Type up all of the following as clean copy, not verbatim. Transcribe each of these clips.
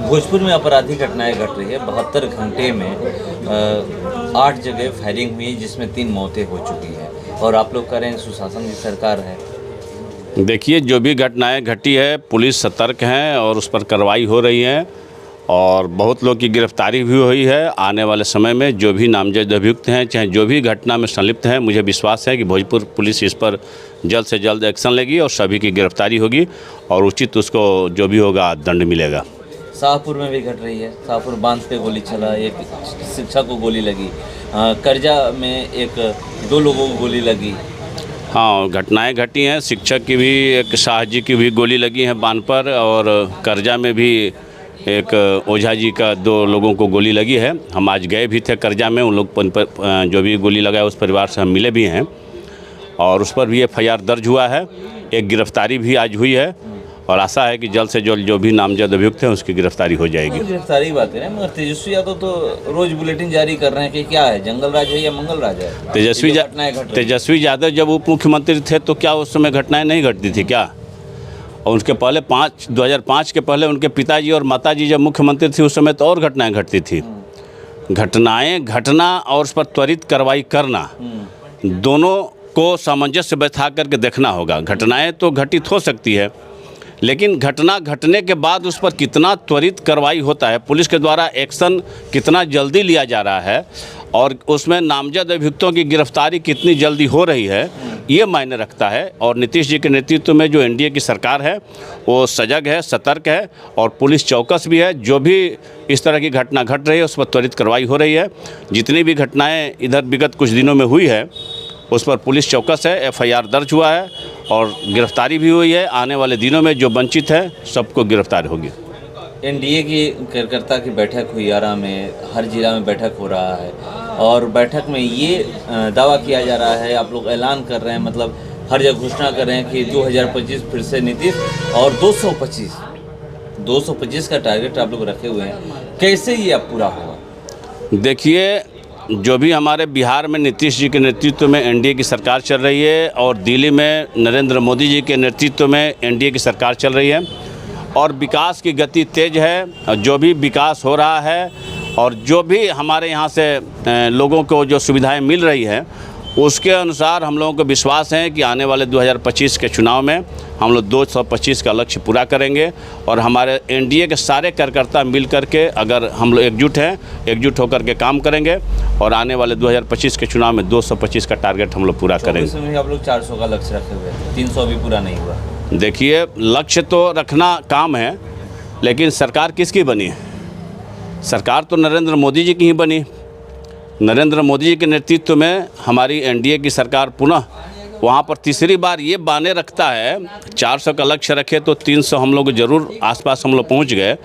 भोजपुर में आपराधिक घटनाएं घट रही है। 72 घंटे में 8 जगह फायरिंग हुई जिसमें 3 मौतें हो चुकी हैं और आप लोग कह रहे हैं सुशासन की सरकार है। देखिए, जो भी घटनाएं घटी है पुलिस सतर्क है और उस पर कार्रवाई हो रही है और बहुत लोग की गिरफ्तारी भी हुई है। आने वाले समय में जो भी नामजद अभियुक्त हैं, चाहे जो भी घटना में संलिप्त हैं, मुझे विश्वास है कि भोजपुर पुलिस इस पर जल्द से जल्द एक्शन लेगी और सभी की गिरफ्तारी होगी और उचित उसको जो भी होगा दंड मिलेगा। शाहपुर में भी घट रही है। शाहपुर बांध पे गोली चला, एक शिक्षक को गोली लगी। करजा में 2 लोगों को गोली लगी। हाँ, घटनाएं घटी हैं। शिक्षक की भी, एक शाह जी की भी गोली लगी है बांध पर और करजा में भी एक ओझा जी का 2 लोगों को गोली लगी है। हम आज गए भी थे करजा में, उन लोग जो भी गोली लगा है उस परिवार से हम मिले भी हैं और उस पर भी FIR दर्ज हुआ है। एक गिरफ्तारी भी आज हुई है और आशा है कि जल्द से जल्द जो भी नामजद अभियुक्त हैं उसकी गिरफ्तारी हो जाएगी। गिरफ्तारी की बात करें, मगर तेजस्वी यादव तो रोज बुलेटिन जारी कर रहे हैं कि क्या है, जंगल राज है या मंगल राज है। तेजस्वी यादव जब उप मुख्यमंत्री थे तो क्या उस समय घटनाएं नहीं घटती थी क्या? और उसके पहले 2005 के पहले उनके पिताजी और माताजी जब मुख्यमंत्री थे उस समय तो और घटनाएं घटती थी। घटनाएं घटना और उस पर त्वरित कार्रवाई करना, दोनों को सामंजस्य बैठा करके देखना होगा। घटनाएं तो घटित हो सकती है लेकिन घटना घटने के बाद उस पर कितना त्वरित कार्रवाई होता है, पुलिस के द्वारा एक्शन कितना जल्दी लिया जा रहा है और उसमें नामजद अभियुक्तों की गिरफ्तारी कितनी जल्दी हो रही है, ये मायने रखता है। और नीतीश जी के नेतृत्व में जो NDA की सरकार है वो सजग है, सतर्क है और पुलिस चौकस भी है। जो भी इस तरह की घटना घट रही है उस पर त्वरित कार्रवाई हो रही है। जितनी भी घटनाएं इधर विगत कुछ दिनों में हुई है उस पर पुलिस चौकस है, FIR दर्ज हुआ है और गिरफ्तारी भी हुई है। आने वाले दिनों में जो वंचित है सबको गिरफ्तारी होगी। NDA की कार्यकर्ता की बैठक हुई आरा में, हर जिला में बैठक हो रहा है और बैठक में ये दावा किया जा रहा है, आप लोग ऐलान कर रहे हैं, मतलब हर जगह घोषणा कर रहे हैं कि 2025 फिर से नीतीश और 225 का टारगेट आप लोग रखे हुए हैं। कैसे ये अब पूरा होगा? देखिए, जो भी हमारे बिहार में नीतीश जी के नेतृत्व में NDA की सरकार चल रही है और दिल्ली में नरेंद्र मोदी जी के नेतृत्व में NDA की सरकार चल रही है और विकास की गति तेज है। जो भी विकास हो रहा है और जो भी हमारे यहाँ से लोगों को जो सुविधाएं मिल रही हैं उसके अनुसार हम लोगों को विश्वास है कि आने वाले 2025 के चुनाव में हम लोग 225 का लक्ष्य पूरा करेंगे और हमारे NDA के सारे कार्यकर्ता मिल करके अगर हम लोग एकजुट होकर के काम करेंगे और आने वाले 2025 के चुनाव में 225 का टारगेट हम लोग पूरा करेंगे। आप लोग 400 का लक्ष्य रखे हुए थे, 300 भी पूरा नहीं हुआ। देखिए, लक्ष्य तो रखना काम है लेकिन सरकार किसकी बनी है? सरकार तो नरेंद्र मोदी जी की ही बनी। नरेंद्र मोदी जी के नेतृत्व में हमारी NDA की सरकार पुनः वहाँ पर तीसरी बार ये बाने रखता है। 400 का लक्ष्य रखे तो 300 हम लोग ज़रूर आसपास हम लोग पहुँच गए,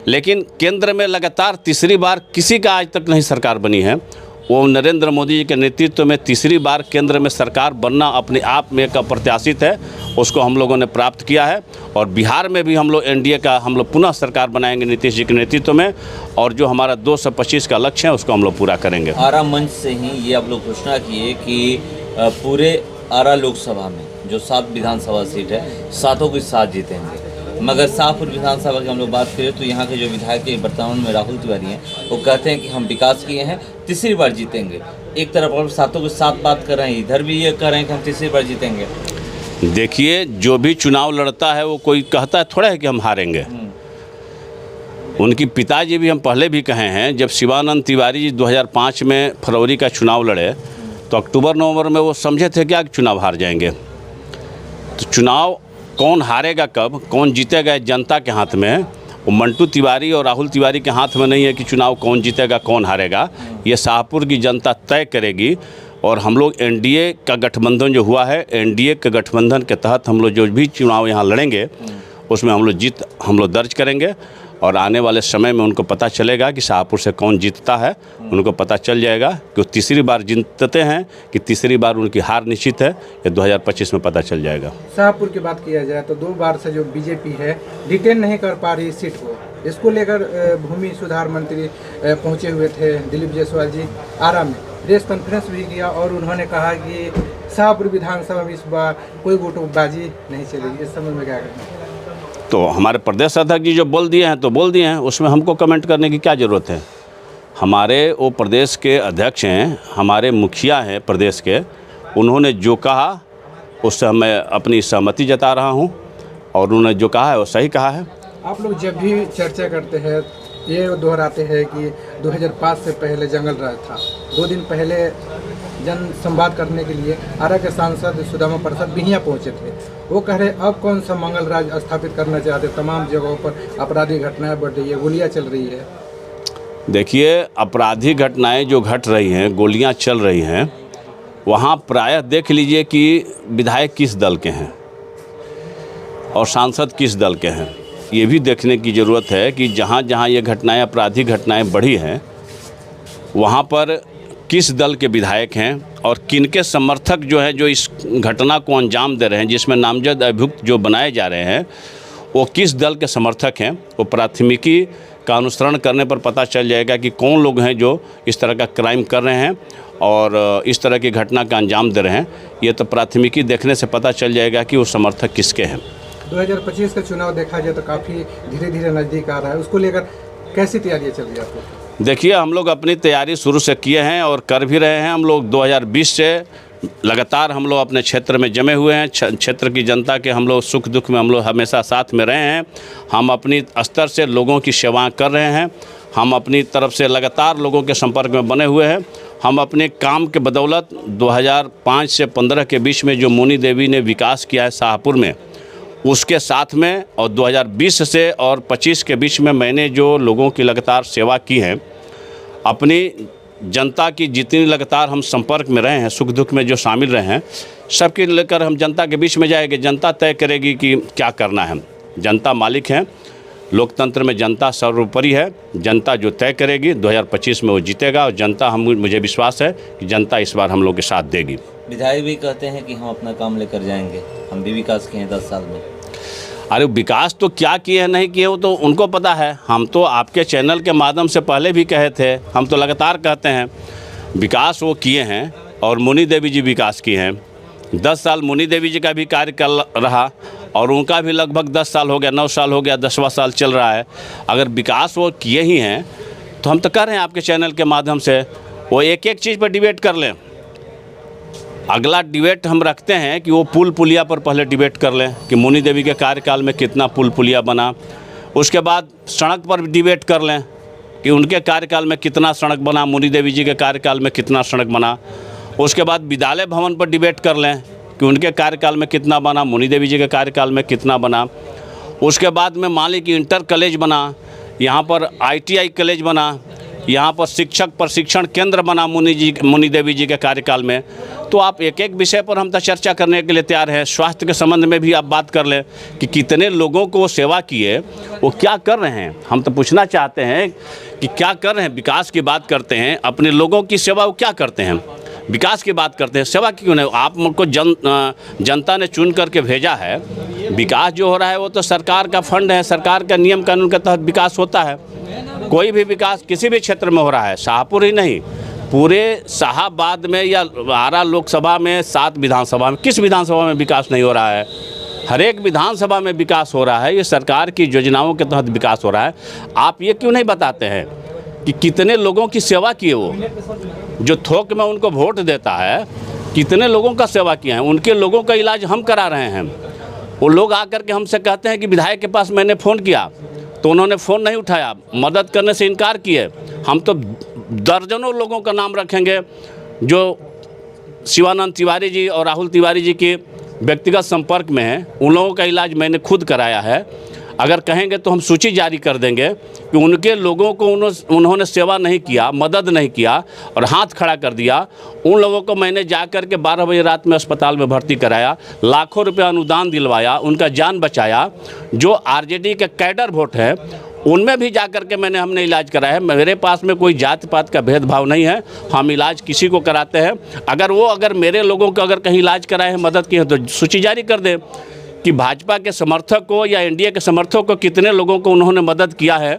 लेकिन केंद्र में लगातार तीसरी बार किसी का आज तक नहीं सरकार बनी है। वो नरेंद्र मोदी जी के नेतृत्व में तीसरी बार केंद्र में सरकार बनना अपने आप में एक अप्रत्याशित है, उसको हम लोगों ने प्राप्त किया है और बिहार में भी हम लोग NDA का हम लोग पुनः सरकार बनाएंगे नीतीश जी के नेतृत्व में और जो हमारा 225 का लक्ष्य है उसको हम लोग पूरा करेंगे। आरा मंच से ही ये आप लोग घोषणा किए कि पूरे आरा लोकसभा में जो 7 विधानसभा सीट है 7 की 7 जीतेंगे। मगर शाहपुर विधानसभा की हम लोग बात करें तो यहाँ के जो विधायक वर्तमान में राहुल तिवारी हैं वो कहते हैं कि हम विकास किए हैं, तीसरी बार जीतेंगे। एक तरफ और 7 के 7 बात कर रहे हैं, इधर भी ये कह रहे हैं कि हम तीसरी बार जीतेंगे। देखिए, जो भी चुनाव लड़ता है वो कोई कहता है थोड़ा है कि हम हारेंगे। उनकी पिताजी भी हम पहले भी कहे हैं, जब शिवानंद तिवारी जी 2005 में फरवरी का चुनाव लड़े तो अक्टूबर-नवंबर में वो समझे थे क्या कि चुनाव हार जाएंगे। तो चुनाव कौन हारेगा कब, कौन जीतेगा जनता के हाथ में है। वो मंटू तिवारी और राहुल तिवारी के हाथ में नहीं है कि चुनाव कौन जीतेगा कौन हारेगा, ये शाहपुर की जनता तय करेगी। और हम लोग NDA का गठबंधन जो हुआ है, NDA के गठबंधन के तहत हम लोग जो भी चुनाव यहाँ लड़ेंगे उसमें हम लोग जीत दर्ज करेंगे और आने वाले समय में उनको पता चलेगा कि शाहपुर से कौन जीतता है। उनको पता चल जाएगा कि वो तीसरी बार जीतते हैं कि तीसरी बार उनकी हार निश्चित है, ये 2025 में पता चल जाएगा। शाहपुर की बात किया जाए तो 2 बार से जो BJP है रिटेन नहीं कर पा रही सीट को, इसको लेकर भूमि सुधार मंत्री पहुंचे हुए थे दिलीप जायसवाल जी आरा में, प्रेस कॉन्फ्रेंस भी किया और उन्होंने कहा कि शाहपुर विधानसभा में इस बार कोई गुटबाजी नहीं चलेगी। इस संबंध में क्या कहना है? तो हमारे प्रदेश अध्यक्ष जी जो बोल दिए हैं तो बोल दिए हैं, उसमें हमको कमेंट करने की क्या ज़रूरत है। हमारे वो प्रदेश के अध्यक्ष हैं, हमारे मुखिया हैं प्रदेश के, उन्होंने जो कहा उससे मैं अपनी सहमति जता रहा हूँ और उन्होंने जो कहा है वो सही कहा है। आप लोग जब भी चर्चा करते हैं ये दोहराते हैं कि 2005 से पहले जंगल राज था। 2 दिन पहले जन संवाद करने के लिए आरा के सांसद सुदामा प्रसाद बिहिया पहुंचे थे। वो कह रहे अब कौन सा मंगल राज स्थापित करना चाहते, तमाम जगहों पर आपराधिक घटनाएं बढ़ रही है, गोलियां चल रही है। देखिए, आपराधिक घटनाएं जो घट रही हैं, गोलियां चल रही हैं, वहाँ प्रायः देख लीजिए कि विधायक किस दल के हैं और सांसद किस दल के हैं। ये भी देखने की ज़रूरत है कि जहाँ जहाँ ये घटनाएं, आपराधिक घटनाएं बढ़ी हैं, वहाँ पर किस दल के विधायक हैं और किनके समर्थक जो है जो इस घटना को अंजाम दे रहे हैं, जिसमें नामजद अभियुक्त जो बनाए जा रहे हैं, वो किस दल के समर्थक हैं। वो प्राथमिकी का अनुसरण करने पर पता चल जाएगा कि कौन लोग हैं जो इस तरह का क्राइम कर रहे हैं और इस तरह की घटना का अंजाम दे रहे हैं। ये तो प्राथमिकी देखने से पता चल जाएगा कि वो समर्थक किसके हैं। 2025 का चुनाव देखा जाए तो काफ़ी धीरे धीरे नज़दीक आ रहा है, उसको लेकर कैसी तैयारियां चल रही है आपको? देखिए, हम लोग अपनी तैयारी शुरू से किए हैं और कर भी रहे हैं। हम लोग 2020 से लगातार हम लोग अपने क्षेत्र में जमे हुए हैं। क्षेत्र की जनता के हम लोग सुख दुख में हम लोग हमेशा साथ में रहे हैं। हम अपनी स्तर से लोगों की सेवा कर रहे हैं। हम अपनी तरफ से लगातार लोगों के संपर्क में बने हुए हैं। हम अपने काम के बदौलत 2005 से 15 के बीच में जो मुनि देवी ने विकास किया है शाहपुर में, उसके साथ में, और 2020 से और 25 के बीच में मैंने जो लोगों की लगातार सेवा की है, अपनी जनता की जितनी लगातार हम संपर्क में रहे हैं, सुख दुख में जो शामिल रहे हैं, सबके लेकर हम जनता के बीच में जाएंगे। जनता तय करेगी कि क्या करना है। जनता मालिक है, लोकतंत्र में जनता सर्वोपरि है। जनता जो तय करेगी 2025 में वो जीतेगा और जनता, मुझे विश्वास है कि जनता इस बार हम लोग के साथ देगी। विधायक भी कहते हैं कि हम अपना काम लेकर जाएंगे, हम भी विकास किए हैं 10 साल में। अरे विकास तो क्या किए हैं नहीं किए वो तो उनको पता है। हम तो आपके चैनल के माध्यम से पहले भी कहे थे, हम तो लगातार कहते हैं विकास वो किए हैं और मुनि देवी जी विकास किए हैं। 10 साल मुनि देवी जी का भी कार्य कर रहा और उनका भी लगभग 10 साल हो गया, 9 साल हो गया, 10वां साल चल रहा है। अगर विकास वो किए ही हैं तो हम तो कर रहे हैं आपके चैनल के माध्यम से। वो एक एक चीज़ पर डिबेट कर लें। अगला डिबेट हम रखते हैं कि वो पुल पुलिया पर पहले डिबेट कर लें कि मुनि देवी के कार्यकाल में कितना पुल पुलिया बना। उसके बाद सड़क पर डिबेट कर लें कि उनके कार्यकाल में कितना सड़क बना, मुनि देवी जी के कार्यकाल में कितना सड़क बना। उसके बाद विद्यालय भवन पर डिबेट कर लें कि उनके कार्यकाल में कितना बना, मुनि देवी जी के कार्यकाल में कितना बना। उसके बाद में मान ली कि इंटर कॉलेज बना, यहाँ पर ITI कॉलेज बना, यहाँ पर शिक्षक प्रशिक्षण केंद्र बना मुनि देवी जी के कार्यकाल में। तो आप एक एक विषय पर हम तो चर्चा करने के लिए तैयार हैं। स्वास्थ्य के संबंध में भी आप बात कर लें कि कितने लोगों को सेवा किए, वो क्या कर रहे हैं। हम तो पूछना चाहते हैं कि क्या कर रहे हैं। विकास की बात करते हैं, अपने लोगों की सेवा वो क्या करते हैं। विकास की बात करते हैं, सेवा क्यों नहीं। आप मुझको जनता ने चुन करके भेजा है। विकास जो हो रहा है वो तो सरकार का फंड है, सरकार का नियम कानून के तहत विकास होता है। कोई भी विकास किसी भी क्षेत्र में हो रहा है, शाहपुर ही नहीं, पूरे शाहाबाद में या आरा लोकसभा में 7 विधानसभा में, किस विधानसभा में विकास नहीं हो रहा है। हर एक विधानसभा में विकास हो रहा है। ये सरकार की योजनाओं के तहत विकास हो रहा है। आप ये क्यों नहीं बताते हैं कि कितने लोगों की सेवा किए। वो जो थोक में उनको वोट देता है, कितने लोगों का सेवा किया है। उनके लोगों का इलाज हम करा रहे हैं। वो लोग आकर के हमसे कहते हैं कि विधायक के पास मैंने फ़ोन किया तो उन्होंने फ़ोन नहीं उठाया, मदद करने से इनकार किए। हम तो दर्जनों लोगों का नाम रखेंगे जो शिवानंद तिवारी जी और राहुल तिवारी जी के व्यक्तिगत संपर्क में हैं। उन लोगों का इलाज मैंने खुद कराया है। अगर कहेंगे तो हम सूची जारी कर देंगे कि उनके लोगों को उन्होंने सेवा नहीं किया, मदद नहीं किया और हाथ खड़ा कर दिया। उन लोगों को मैंने जा कर के 12 बजे रात में अस्पताल में भर्ती कराया, लाखों रुपया अनुदान दिलवाया, उनका जान बचाया। जो आरजेडी के कैडर वोट है उनमें भी जा कर के हमने इलाज कराया है। मेरे पास में कोई जात पात का भेदभाव नहीं है। हम इलाज किसी को कराते हैं। अगर मेरे लोगों को अगर कहीं इलाज कराए हैं, मदद की है, तो सूची जारी कर दें कि भाजपा के समर्थक को या एनडीए के समर्थक को कितने लोगों को उन्होंने मदद किया है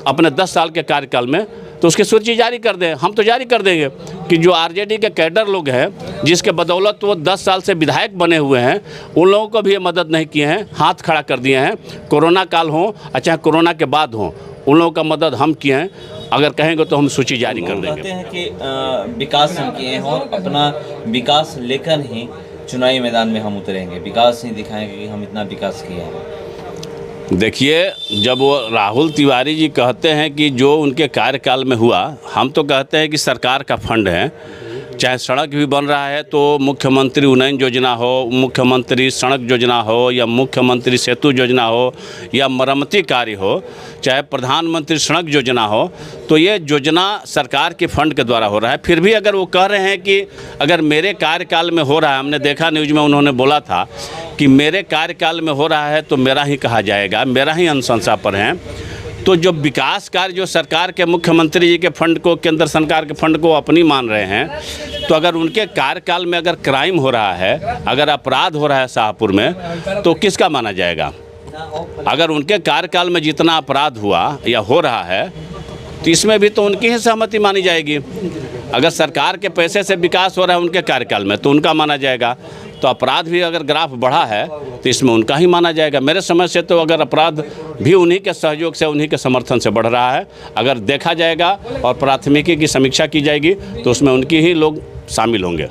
अपने 10 साल के कार्यकाल में। तो उसकी सूची जारी कर दें। हम तो जारी कर देंगे कि जो आरजेडी के कैडर लोग हैं, जिसके बदौलत वो 10 साल से विधायक बने हुए हैं, उन लोगों को भी ये मदद नहीं किए हैं, हाथ खड़ा कर दिए हैं। कोरोना काल हो चाहे कोरोना के बाद हो, उन लोगों का मदद हम किए हैं। अगर कहेंगे तो हम सूची जारी कर देंगे। कहते हैं कि विकास हम किए हैं और अपना विकास लेकर ही चुनावी मैदान में हम उतरेंगे, विकास नहीं दिखाएंगे कि हम इतना विकास किए हैं। देखिए, जब वो राहुल तिवारी जी कहते हैं कि जो उनके कार्यकाल में हुआ, हम तो कहते हैं कि सरकार का फंड है, चाहे सड़क भी बन रहा है तो मुख्यमंत्री उन्नयन योजना हो, मुख्यमंत्री सड़क योजना हो, या मुख्यमंत्री सेतु योजना हो, या मरम्मती कार्य हो, चाहे प्रधानमंत्री सड़क योजना हो, तो ये योजना सरकार के फंड के द्वारा हो रहा है। फिर भी अगर वो कह रहे हैं कि अगर मेरे कार्यकाल में हो रहा है, हमने देखा न्यूज़ में उन्होंने बोला था कि मेरे कार्यकाल में हो रहा है तो मेरा ही कहा जाएगा, मेरा ही अनुशंसा पर है। तो जो विकास कार्य जो सरकार के मुख्यमंत्री जी के फंड को, केंद्र सरकार के फंड को अपनी मान रहे हैं, तो अगर उनके कार्यकाल में अगर क्राइम हो रहा है, अगर अपराध हो रहा है शाहपुर में, तो किसका माना जाएगा? अगर उनके कार्यकाल में जितना अपराध हुआ या हो रहा है, तो इसमें भी तो उनकी ही सहमति मानी जाएगी। अगर सरकार के पैसे से विकास हो रहा है उनके कार्यकाल में, तो उनका माना जाएगा। तो अपराध भी अगर ग्राफ बढ़ा है तो इसमें उनका ही माना जाएगा। मेरे समझ से तो अगर अपराध भी उन्हीं के सहयोग से, उन्हीं के समर्थन से बढ़ रहा है, अगर देखा जाएगा और प्राथमिकी की समीक्षा की जाएगी तो उसमें उनकी ही लोग शामिल होंगे।